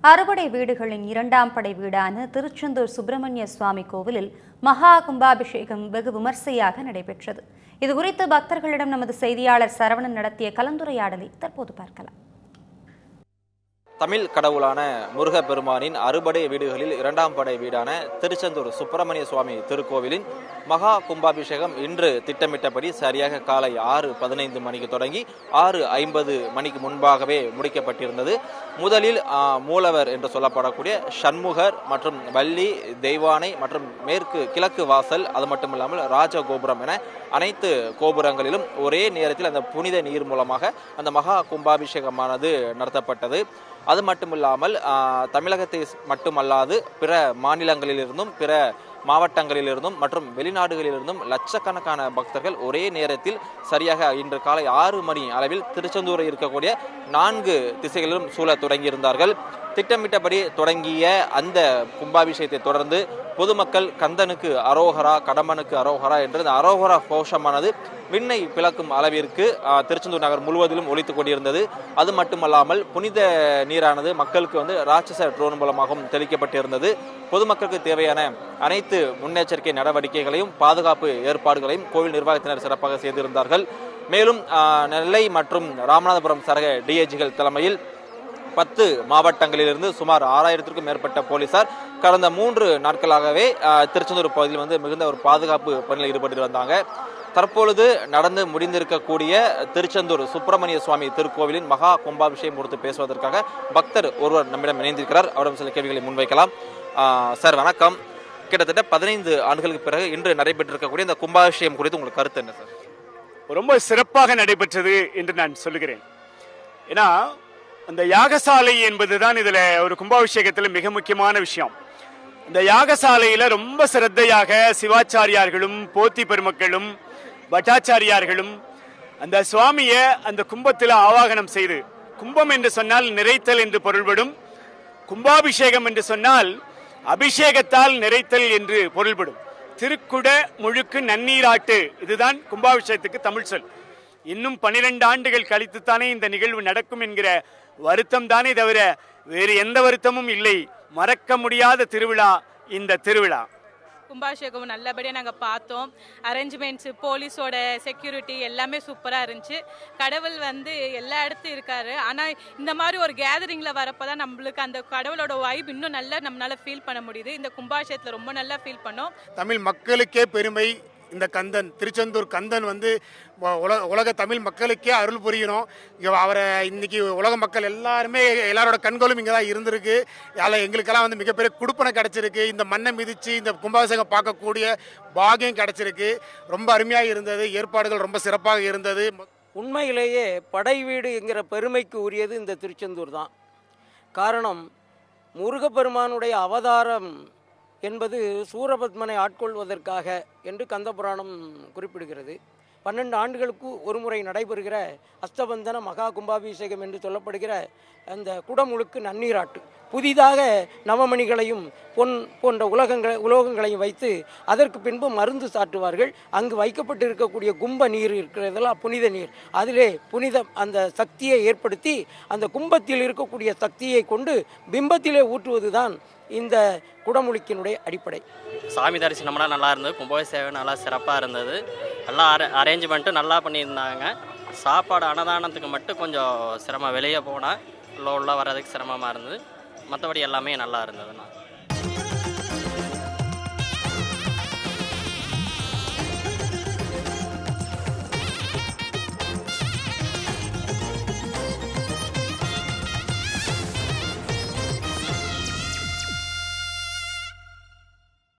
அறுபடை வீடுகளின் இரண்டாம் படை வீடான திருச்செந்தூர் சுப்பிரமணிய சுவாமி கோவிலில் மகா கும்பாபிஷேகம் வெகு விமர்சையாக நடைபெற்றது. இதுகுறித்து பக்தர்களிடம் நமது செய்தியாளர் சரவணன் நடத்திய கலந்துரையாடலை தற்போது பார்க்கலாம். தமிழ் கடவுளான முருகப்பெருமானின் அறுபடை வீடுகளில் இரண்டாம் படை வீடான திருச்செந்தூர் சுப்பிரமணிய சுவாமி திருக்கோவிலின் மகா கும்பாபிஷேகம் இன்று திட்டமிட்டபடி சரியாக காலை 6:15 மணிக்கு தொடங்கி 6:50 மணிக்கு முன்பாகவே முடிக்கப்பட்டிருந்தது. முதலில் மூலவர் என்று சொல்லப்படக்கூடிய சண்முகர் மற்றும் வள்ளி, தெய்வானை மற்றும் கிழக்கு வாசல், அது மட்டுமில்லாமல் ராஜகோபுரம் என அனைத்து கோபுரங்களிலும் ஒரே நேரத்தில் அந்த புனித நீர் மூலமாக அந்த மகா கும்பாபிஷேகமானது நடத்தப்பட்டது. அது மட்டுமில்லாமல் தமிழகத்தை மட்டுமல்லாது பிற மாநிலங்களிலிருந்தும் பிற மாவட்டங்களிலிருந்தும் மற்றும் வெளிநாடுகளிலிருந்தும் லட்சக்கணக்கான பக்தர்கள் ஒரே நேரத்தில் சரியாக இன்று காலை 6 மணி அளவில் திருச்செந்தூரில் இருக்கக்கூடிய 4 திசைகளிலும் சூழ தொடங்கியிருந்தார்கள். திட்டமிட்டபடி தொடங்கிய அந்த கும்பாபிஷேகத்தை தொடர்ந்து பொதுமக்கள் கந்தனுக்கு அரோகரா, கடம்பனுக்கு அரோகரா என்று அந்த அரோகரா கோஷமானது விண்ணை பிளக்கும் அளவிற்கு திருச்செந்தூர் நகர் முழுவதிலும் ஒலித்துக் கொண்டிருந்தது. அது மட்டுமல்லாமல் புனித நீரானது மக்களுக்கு ராட்சச ட்ரோன் மூலமாகவும் தெளிக்கப்பட்டிருந்தது. பொதுமக்களுக்கு தேவையான அனைத்து முன்னெச்சரிக்கை நடவடிக்கைகளையும் பாதுகாப்பு ஏற்பாடுகளையும் கோவில் நிர்வாகத்தினர் சிறப்பாக செய்திருந்தார்கள். மேலும் நெல்லை மற்றும் ராமநாதபுரம் சரக டிஐஜிகள் தலைமையில் 10 மாவட்டங்களிலிருந்து சுமார் 6000க்கும் மேற்பட்ட போலீசார் கடந்த 3 நாட்களாகவே திருச்செந்தூர் பகுதியில் மிகுந்த ஒரு பாதுகாப்பு பணியில் ஈடுபட்டு வந்தாங்க. தற்பொழுது நடந்து முடிந்திருக்கக்கூடிய திருச்செந்தூர் சுப்பிரமணிய சுவாமி திருக்கோவிலின் மகா கும்பாபிஷேகம் குறித்து பேசுவதற்காக பக்தர் ஒருவர் நம்மிடம் இணைந்திருக்கிறார். அவரிடம் சில கேள்விகளை முன்வைக்கலாம். சார் வணக்கம். கிட்டத்தட்ட 15 ஆண்டுகளுக்கு பிறகு இன்று நடைபெற்றிருக்கக்கூடிய இந்த கும்பாபிஷேகம் குறித்து உங்களுக்கு கருத்து என்ன சார்? ரொம்ப சிறப்பாக நடைபெற்றது என்று நான் சொல்லுகிறேன். ஏன்னா அந்த யாகசாலை என்பதுதான் இதுல ஒரு கும்பாபிஷேகத்தில் மிக முக்கியமான விஷயம். இந்த யாகசாலையில ரொம்ப சிரத்தையாக சிவாச்சாரியார்களும் போத்தி பெருமக்களும் பட்டாச்சாரியார்களும் அந்த சுவாமிய அந்த கும்பத்தில் ஆவாகனம் செய்து, கும்பம் என்று சொன்னால் நிறைத்தல் என்று பொருள்படும், கும்பாபிஷேகம் என்று சொன்னால் அபிஷேகத்தால் நிறைத்தல் என்று பொருள்படும். திருக்குட முழுக்கு நன்னீராட்டு, இதுதான் கும்பாபிஷேகத்துக்கு தமிழ் சொல். இன்னும் 12 ஆண்டுகள் கழித்துத்தானே இந்த நிகழ்வு நடக்கும் என்கிற வருத்தம் தானே தவிர வேறு எந்த வருத்தமும் இல்லை. மறக்க முடியாத திருவிழா இந்த திருவிழா. கும்பாபிஷேகம் நல்லபடியாக நாங்கள் பார்த்தோம். அரேஞ்ச்மெண்ட்ஸு, போலீஸோட செக்யூரிட்டி எல்லாமே சூப்பராக இருந்துச்சு. கடவுள் எல்லா இடத்துலையும் இருக்காரு. ஆனால் இந்த மாதிரி ஒரு கேதரிங்கில் வரப்போ தான் நம்மளுக்கு அந்த கடவுளோட வைப் இன்னும் நல்லா நம்மளால ஃபீல் பண்ண முடியுது. இந்த கும்பாபிஷேகத்தில் ரொம்ப நல்லா ஃபீல் பண்ணோம். தமிழ் மக்களுக்கே பெருமை. இந்த கந்தன், திருச்செந்தூர் கந்தன் உலக தமிழ் மக்களுக்கே அருள் புரியணும். அவரை இன்னைக்கு உலக மக்கள் எல்லாரோட கண்களும் இங்கே தான் இருந்திருக்கு. அதில் எங்களுக்கெல்லாம் மிகப்பெரிய குடுப்பனை கிடைச்சிருக்கு. இந்த மண்ணை மிதித்து இந்த கும்பாபிஷேகம் பார்க்கக்கூடிய பாகியம் கிடைச்சிருக்கு. ரொம்ப அருமையாக இருந்தது. ஏற்பாடுகள் ரொம்ப சிறப்பாக இருந்தது. உண்மையிலேயே படை வீடு என்கிற பெருமைக்கு உரியது இந்த திருச்செந்தூர் தான். காரணம், முருகப்பெருமானுடைய அவதாரம் என்பது சூரபத்மனை ஆட்கொள்வதற்காக என்று கந்தபுராணம் குறிப்பிடுகிறது. 12 ஆண்டுகளுக்கு ஒரு முறை நடைபெறுகிற அஸ்தபந்தன மகா கும்பாபிஷேகம் என்று சொல்லப்படுகிற அந்த குடமுழுக்கு நன்னீராட்டு, புதிதாக நவமணிகளையும் பொன் போன்ற உலோகங்களையும் வைத்து அதற்கு பின்பு மருந்து சாட்டுவார்கள். அங்கு வைக்கப்பட்டிருக்கக்கூடிய கும்ப நீர் இருக்கிறதெல்லாம் புனித நீர். அதிலே அந்த சக்தியை ஏற்படுத்தி அந்த கும்பத்தில் இருக்கக்கூடிய சக்தியை கொண்டு பிம்பத்திலே ஊற்றுவது தான் இந்த குடமுழுக்கினுடைய அடிப்படை. சாமி தரிசனம்லாம் நல்லா இருந்தது. கும்பாபிஷேகம் நல்லா சிறப்பாக இருந்தது. நல்லா அரேஞ்ச்மெண்ட்டும் நல்லா பண்ணியிருந்தாங்க. சாப்பாடு அன்னதானத்துக்கு மட்டும் கொஞ்சம் சிரமம், வெளியே போனால் உள்ள வர்றதுக்கு சிரமமாக இருந்தது. மற்றபடி எல்லாமே நல்லா இருந்ததுண்ணா.